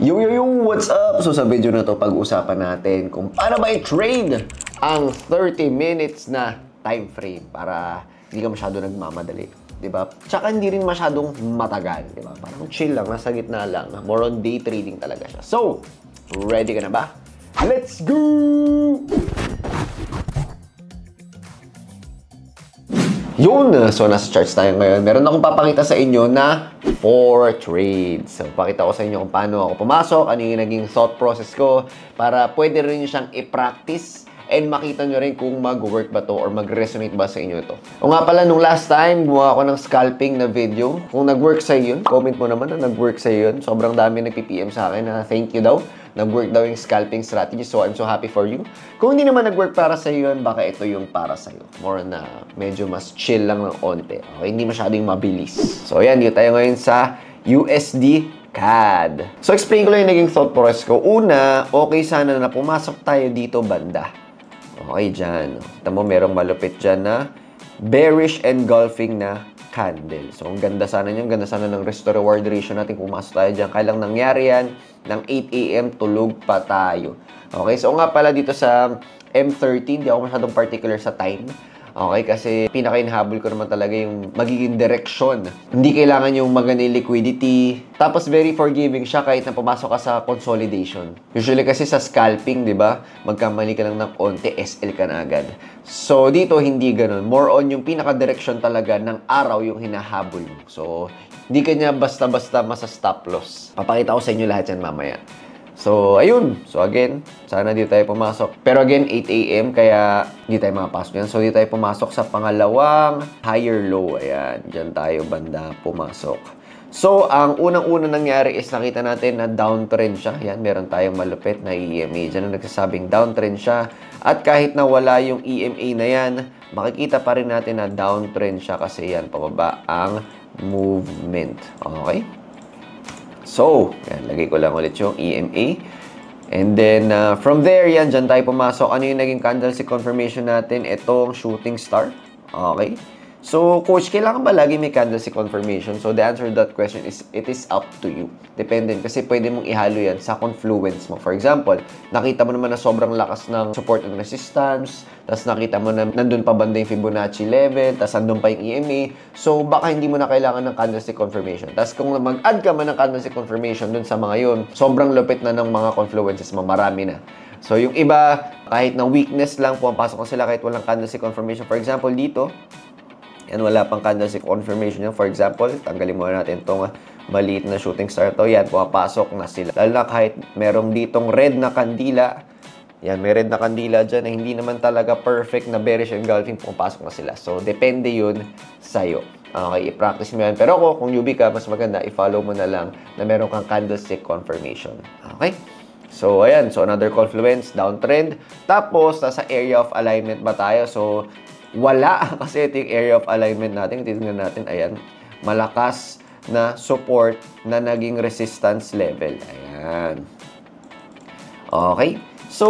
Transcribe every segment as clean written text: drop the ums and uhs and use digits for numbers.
What's up? So sa video na to, pag-usapan natin kung paano ba i-trade ang 30 minutes na time frame para hindi ka masyado nagmamadali, di ba? Tsaka hindi rin masyadong matagal, di ba? Parang chill lang, nasa gitna lang. More on day trading talaga siya. So, ready ka na ba? Let's go! So nasa charts tayo ngayon. Meron akong papakita sa inyo na 4 trades. So, pakita ko sa inyo kung paano ako pumasok, ano yung naging thought process ko, para pwede rin siyang i-practice and makita nyo rin kung mag-work ba to or mag-resonate ba sa inyo ito. O nga pala, nung last time, gumawa ako ng scalping na video. Kung nag-work sa yun, comment mo naman na nag-work sa yun. Sobrang dami nag-PPM sa akin na thank you daw. Nag-work daw yung scalping strategy, so I'm so happy for you. Kung hindi naman nag-work para sa yun, baka ito yung para sa iyo. More na medyo mas chill lang ng onte. Okay? Hindi masyadong mabilis. So ayan, dito tayo ngayon sa USD CAD. So explain ko lang yung naging thought process ko. Una, okay sana na pumasok tayo dito banda. Okay, dyan. Kita mo, merong malupit dyan na bearish engulfing na candle. So, ang ganda sana niyan. Ganda sana ng risk to reward ratio natin. Pumasok tayo dyan. Kailang nangyari yan ng 8 AM, tulog pa tayo. Okay, so nga pala dito sa M13, di ako masyadong particular sa time. Okay, kasi pinaka-inhabol ko naman talaga yung magiging direksyon. Hindi kailangan yung maganda liquidity. Tapos very forgiving siya kahit na pumasok ka sa consolidation. Usually kasi sa scalping, di ba? Magkamali ka lang ng konti, SL ka na agad. So dito hindi ganun. More on yung pinaka-direksyon talaga ng araw yung hinahabol mo. So hindi kanya basta-basta masa-stop loss. Papakita ko sa inyo lahat yan mamaya. So, ayun. So, again, sana dito tayo pumasok. Pero again, 8 AM, kaya hindi tayo makapasok yan. So, dito tayo pumasok sa pangalawang higher low. Ayan, dyan tayo banda pumasok. So, ang unang-unang nangyari is nakita natin na downtrend siya. Ayan, meron tayong malupit na EMA. Dyan ang nagsasabing downtrend siya. At kahit na wala yung EMA na yan, makikita pa rin natin na downtrend siya kasi yan, pababa ang movement. Okay? So, yan, lagay ko lang ulit yung EMA. And then, from there, yan, dyan tayo pumasok. Ano yung naging candlestick confirmation natin? Itong shooting star. Okay. So, coach, kailangan ba lagi may candlestick confirmation? So, the answer to that question is, it is up to you. Depende. Kasi pwede mong ihalo yan sa confluence mo. For example, nakita mo naman na sobrang lakas ng support and resistance. Tapos nakita mo na nandun pa banda yung Fibonacci level. Tapos nandun pa yung EMA. So, baka hindi mo na kailangan ng candlestick confirmation. Tapos kung mag-add ka man ng candlestick confirmation dun sa mga yun, sobrang lupit na ng mga confluences mo. Marami na. So, yung iba, kahit na weakness lang, pumapasok ko sila kahit walang candlestick confirmation. For example, dito, yan, wala pang candlestick confirmation yan. For example, tanggalin muna natin itong maliit na shooting star to. Yan, pumapasok na sila. Lalo na kahit merong ditong red na kandila. Yan, may red na kandila dyan na hindi naman talaga perfect na bearish engulfing, pumapasok na sila. So, depende yun sa'yo. Okay, i-practice mo yan. Pero kung newbie ka, mas maganda, i-follow mo na lang na meron kang candlestick confirmation. Okay? So, ayan. So, another confluence, downtrend. Tapos, nasa area of alignment ba tayo? So, wala. Kasi ito yung area of alignment natin. Titignan natin. Ayan. Malakas na support na naging resistance level. Ayan. Okay. So,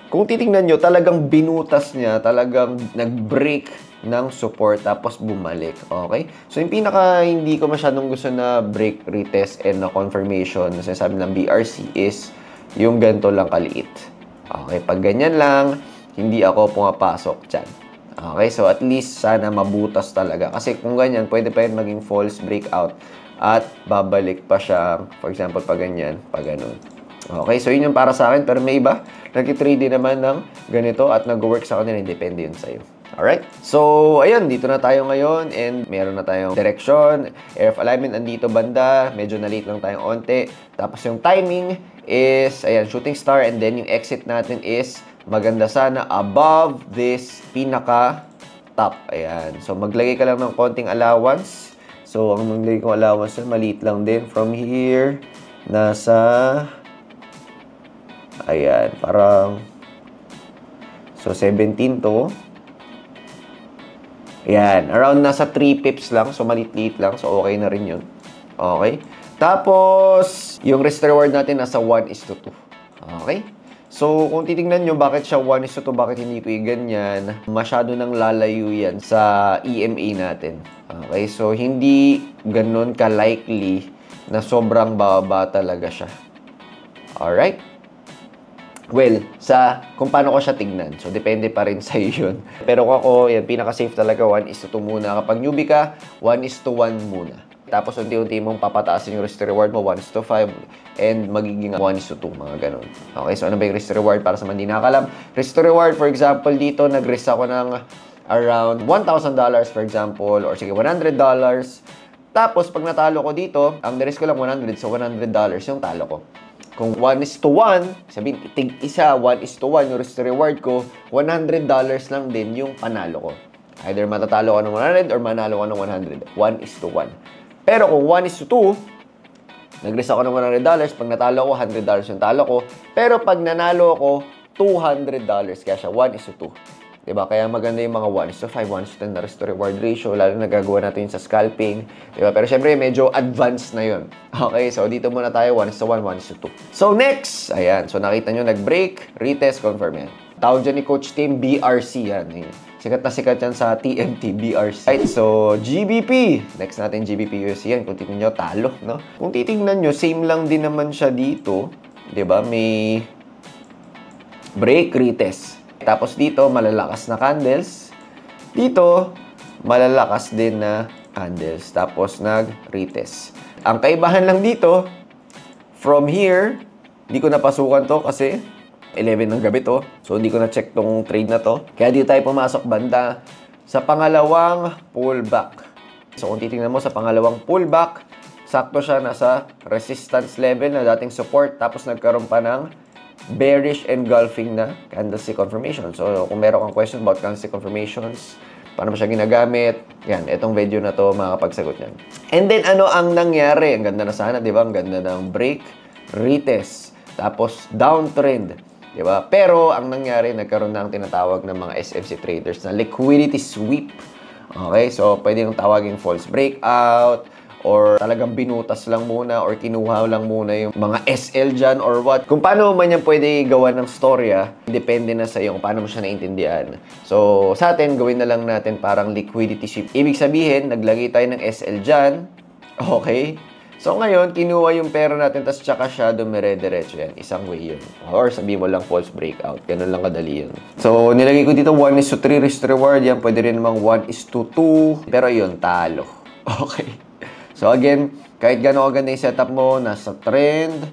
kung titingnan nyo, talagang binutas niya. Talagang nag-break ng support tapos bumalik. Okay? So, yung pinaka hindi ko masyadong gusto na break, retest, and na confirmation na sinasabi ng BRC is yung ganito lang kaliit. Okay? Pag ganyan lang, hindi ako pumapasok dyan. Okay, so at least sana mabutas talaga. Kasi kung ganyan, pwede pa yun maging false breakout at babalik pa siya. For example, pag ganyan, pag ganun. Okay, so yun yung para sa akin. Pero may iba, nag-trade din naman ng ganito at nag-work sa kanila. Depende yun sa'yo. Alright? So, ayun, dito na tayo ngayon and meron na tayong direction. Area of alignment, andito banda. Medyo na-late lang tayong onte. Tapos yung timing is, ayan, shooting star. And then yung exit natin is maganda sana above this pinaka-top. Ayan. So, maglagay ka lang ng konting allowance. So, ang maglagay kong allowance yun, maliit lang din. From here, nasa ayan, parang so, 17 to. Ayan. Around nasa 3 pips lang. So, maliit-liit lang. So, okay na rin yun. Okay. Tapos, yung risk reward natin nasa 1:2. Okay. So, kung titingnan nyo, bakit siya 1:2, bakit hindi ko ganyan, masyado nang lalayo yan sa EMA natin. Okay, so hindi ganun ka-likely na sobrang baba talaga siya. Alright? Well, kung paano ko siya tignan. So, depende pa rin sa'yo yun. Pero ako, yan, pinaka-safe talaga, 1:2 muna. Kapag newbie ka, 1:1 muna. Tapos, unti-unti mong papataasin yung risk to reward mo, 1:5, and magiging 1:2, mga ganun. Okay, so ano ba yung risk to reward para sa mga hindi nakakalam? Risk to reward, for example, dito, nag-risk ako ng around $1,000, for example, or sige, $100. Tapos, pag natalo ko dito, ang risk ko lang 100, so $100 yung talo ko. Kung 1:1, sabihin, tig-isa, 1:1 yung risk to reward ko, $100 lang din yung panalo ko. Either matatalo ko ng 100 or manalo ko ng 100. 1:1. Pero kung 1:2, nag-risk ako ng $100, pag natalo ko, $100 yung talo ko. Pero pag nanalo ako, $200, kaya siya 1:2. Diba? Kaya maganda yung mga 1:5, 1:10 na risk to reward ratio, lalo na nagagawa natin sa scalping. Diba? Pero syempre, medyo advanced na yun. Okay, so dito muna tayo, 1:1, 1:2. So next, ayan. So nakita nyo, nag-break, retest, confirm yan. Tawag dyan ni Coach Tim, BRC yan. Sikat na sikat yan sa TMT, BRC. Right, so GBP. Next natin, GBP USD yan. Kung titignan nyo, talo, no? Kung titignan nyo, same lang din naman siya dito. Diba? May break, retest. Tapos dito, malalakas na candles. Dito, malalakas din na candles. Tapos nag-retest. Ang kaibahan lang dito, from here, hindi ko napasukan to kasi 11 ng gabi to. So, hindi ko na-check tong trade na to. Kaya dito tayo pumasok banda sa pangalawang pullback. So, kung titingnan mo sa pangalawang pullback, sakto siya nasa resistance level na dating support. Tapos nagkaroon pa ng bearish engulfing na candlestick confirmation. So, kung meron kang question about candlestick confirmations, paano ba siya ginagamit, yan, itong video na to makakapagsagot yan. And then, ano ang nangyari? Ang ganda na sana, di ba? Ang ganda ng break, retest, tapos downtrend, di ba? Pero, ang nangyari, nagkaroon na ang tinatawag ng mga SMC traders na liquidity sweep. Okay? So, pwede nang tawagin false breakout, or talagang binutas lang muna or kinuha lang muna yung mga SL dyan or what. Kung paano man yan pwede gawa ng storya, depende na sa iyo kung paano mo siya naintindihan. So, sa atin, gawin na lang natin parang liquidity sweep. Ibig sabihin, naglagay tayo ng SL dyan. Okay? So, ngayon, kinuha yung pera natin, tapos tsaka siya dumire-diretso yan. Isang way yun. Or sabihin mo lang false breakout. Ganun lang kadali yun. So, nilagay ko dito 1:3 risk to reward. Yan, pwede rin namang 1:2. Pero yun, talo. Okay? So again, kahit gano'n kaganda yung setup mo, nasa trend,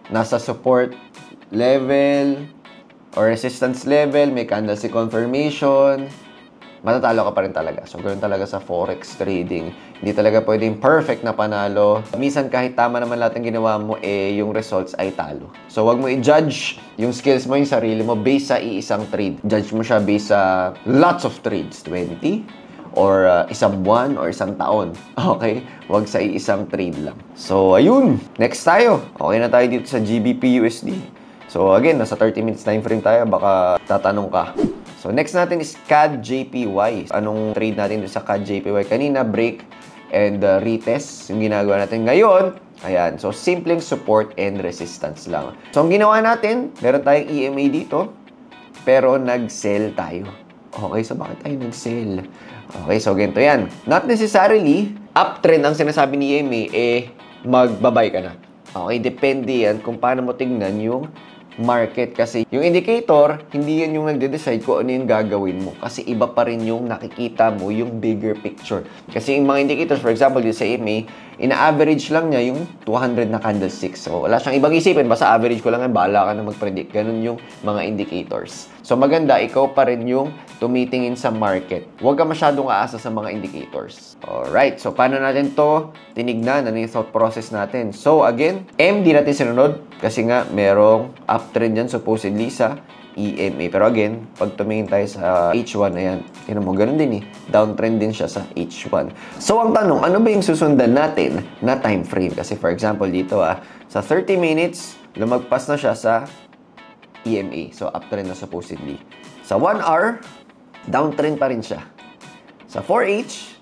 nasa support level, or resistance level, may candlestick confirmation, matatalo ka pa rin talaga. So ganoon talaga sa forex trading. Hindi talaga pwedeng perfect na panalo. Minsan kahit tama naman lahat ng ginawa mo, yung results ay talo. So wag mo i-judge yung skills mo, yung sarili mo, based sa iisang trade. Judge mo siya based sa lots of trades, 20, or isang buwan or isang taon. Okay? Huwag sa isang trade lang. So, ayun. Next tayo. Okay na tayo dito sa GBP USD. So, again, nasa 30 minutes time frame tayo. Baka tatanong ka. So, next natin is CAD JPY. Anong trade natin dito sa CAD JPY? Kanina, break and retest yung ginagawa natin. Ngayon, ayan. So, simpleng support and resistance lang. So, ang ginawa natin, meron tayong EMA dito. Pero, nag-sell tayo. Okay, so bakit tayo nag-sell? Okay, so ganito yan. Not necessarily, uptrend ang sinasabi ni EMA, magbabay ka na. Okay, depende yan kung paano mo tingnan yung market. Kasi yung indicator, hindi yan yung nagde-decide kung ano yung gagawin mo. Kasi iba pa rin yung nakikita mo, yung bigger picture. Kasi yung mga indicators, for example, dito sa EMA, ina-average lang niya yung 200 na candlesticks. So, wala siyang ibang isipin. Basta average ko lang yan, bahala ka na mag-predict. Ganun yung mga indicators. So, maganda, ikaw pa rin yung tumitingin sa market. Huwag ka masyadong aasa sa mga indicators. Alright, so paano natin to tinignan? Ano yung thought process natin? So, again, M, di natin sinunod kasi nga merong uptrend yan supposedly sa EMA. Pero again, pag tumingin tayo sa H1, ayan, tinan mo, ganun din downtrend din siya sa H1. So, ang tanong, ano ba yung susundan natin na time frame? Kasi for example, dito sa 30 minutes, lumagpas na siya sa EMA. So, uptrend na supposedly. Sa 1 hour, downtrend pa rin siya. Sa 4H,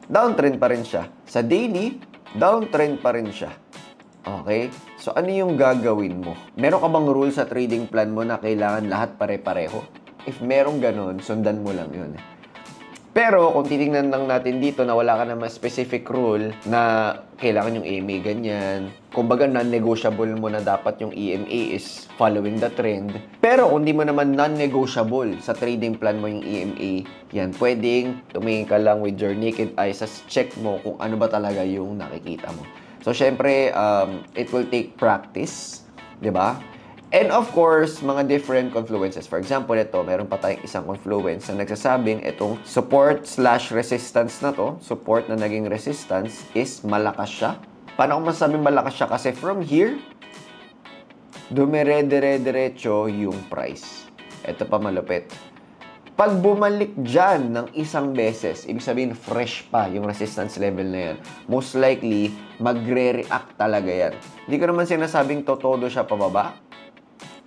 downtrend pa rin siya. Sa daily, downtrend pa rin siya. Okay? So, ano yung gagawin mo? Meron ka bang rule sa trading plan mo na kailangan lahat pare-pareho? If merong ganun, sundan mo lang yun. Pero kung titingnan lang natin dito na wala ka naman specific rule na kailangan yung EMA ganyan, kumbaga non-negotiable mo na dapat yung EMA is following the trend. Pero kung di mo naman non-negotiable sa trading plan mo yung EMA, yan, pwedeng tumingin ka lang with your naked eyes, check mo kung ano ba talaga yung nakikita mo. So, syempre, it will take practice, di ba? And of course, mga different confluences. For example, ito, meron pa tayong isang confluence na nagsasabing itong support/resistance na to, support na naging resistance, is malakas siya. Paano ko masasabing malakas siya? Kasi from here, dumire-dire-diretso yung price. Ito pa malupit. Pag bumalik dyan ng isang beses, ibig sabihin fresh pa yung resistance level na yan, most likely, magre-react talaga yan. Hindi ko naman sinasabing todo siya pababa,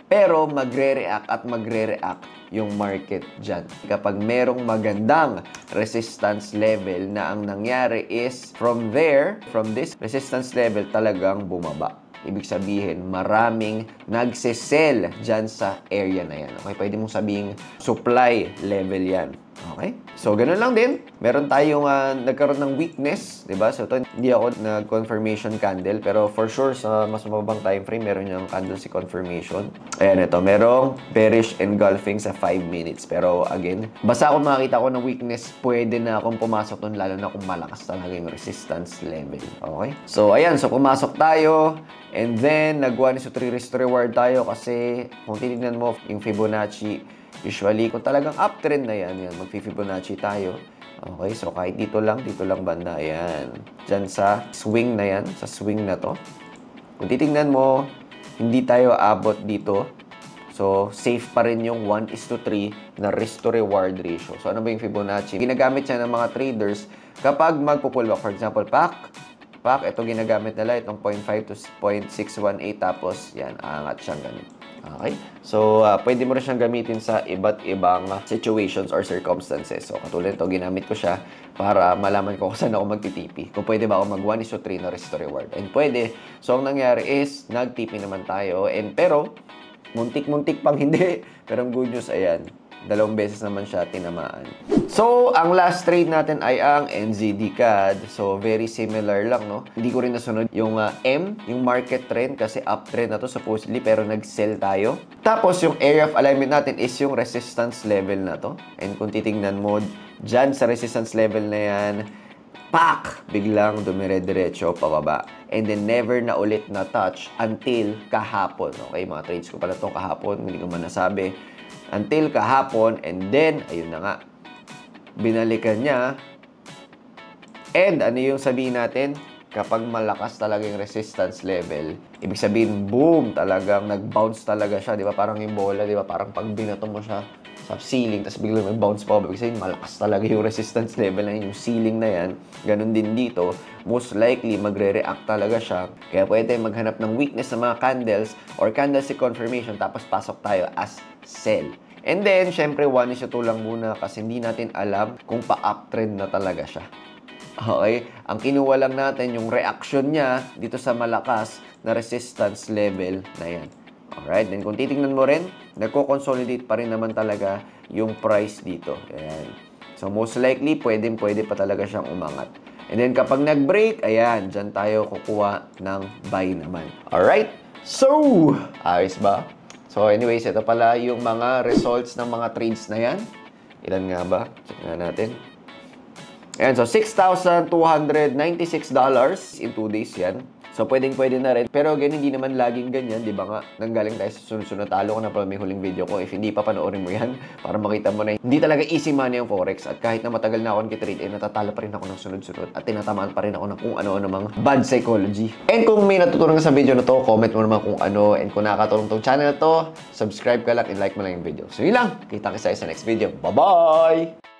pero magre-react at magre-react yung market dyan. Kapag merong magandang resistance level na ang nangyari is from this resistance level talagang bumaba. Ibig sabihin, maraming nagsisell dyan sa area na yan. Okay? Pwede mong sabihin supply level yan. Okay? So, ganun lang din. Meron tayong nagkaroon ng weakness, diba? So, ito, hindi ako nag-confirmation candle, pero for sure, sa mas mababang time frame, meron yung candle si confirmation. Ayan, ito. Merong bearish engulfing sa 5 minutes. Pero, again, basta kung makakita ko ng weakness, pwede na akong pumasok dun, lalo na kung malakas talaga yung resistance level. Okay? So, ayan. So, pumasok tayo. And then, nag-1 is to 3 risk to reward tayo kasi kung titignan mo yung Fibonacci, usually, kung talagang uptrend na yan, mag-Fibonacci tayo. Okay, so kahit dito lang banda, ayan. Diyan sa swing na yan, sa swing na to. Kung titignan mo, hindi tayo abot dito. So, safe pa rin yung 1 is to 3 na risk to reward ratio. So, ano ba yung Fibonacci? Ginagamit siya ng mga traders kapag magpupull back. For example, PAC, ito ginagamit nila, itong 0.5 to 0.618, tapos yan, aangat siyang ganun. Okay? So, pwede mo rin siyang gamitin sa iba't ibang situations or circumstances. So, katulad ito, ginamit ko siya para malaman ko kung saan ako magtitipi. Kung pwede ba ako mag 1 is to 3 na risk to reward. And pwede. So, ang nangyari is, nagtipi naman tayo. Pero, muntik-muntik pang hindi. Pero ang good news, ayan, 2 beses naman siya tinamaan. So, ang last trade natin ay ang NZD CAD. So, very similar lang, no? Hindi ko rin nasunod yung M, yung market trend, kasi uptrend na to supposedly, pero nag-sell tayo. Tapos, yung area of alignment natin is yung resistance level na to. And kung titingnan mo, dyan sa resistance level na yan, pak! Biglang dumire-diretso pababa. And then, never na ulit na touch until kahapon. Okay, mga trades ko pala itong kahapon, hindi ko man nasabi. Until kahapon, and then, ayun na nga, binalikan niya. And ano yung sabihin natin? Kapag malakas talaga yung resistance level, ibig sabihin, boom, talagang nag-bounce talaga siya, di ba? Parang yung bola, di ba? Parang pag binato mo siya sa ceiling, tapos biglang mag-bounce pa, ibig sabihin, malakas talaga yung resistance level na yun, yung ceiling na yan. Ganun din dito, most likely, magre-react talaga siya. Kaya pwede maghanap ng weakness sa mga candles or candlestick confirmation, tapos pasok tayo as sell. And then, syempre, 1 is to 2 lang muna kasi hindi natin alam kung pa-uptrend na talaga siya. Okay? Ang kinuha lang natin yung reaction niya dito sa malakas na resistance level na yan. Alright? Then, kung titingnan mo rin, nagko-consolidate pa rin naman talaga yung price dito. Ayan. So, most likely, pwede pa talaga siyang umangat. And then, kapag nag-break, ayan, dyan tayo kukuha ng buy naman. Alright? So, ayos ba? So, anyways, ito pala yung mga results ng mga trades na yan. Ilan nga ba? Check nga natin. Ayan, so $6,296 in 2 days yan. So, pwedeng-pwede na rin. Pero again, hindi naman laging ganyan, di ba nga? Nanggaling tayo sa sunod-sunod. Talo ko na pala may huling video ko. If hindi pa, panoorin mo yan para makita mo na hindi talaga easy money ang Forex. At kahit na matagal na ako nag-trade, natatalo pa rin ako ng sunod-sunod. At tinatamaan pa rin ako ng kung ano-ano mang bad psychology. And kung may natutunan ka sa video na to, comment mo naman kung ano. And kung nakakatulong tong channel na to, subscribe ka lang and like mo lang yung video. So, yun lang. Kita kita sa next video. Bye-bye!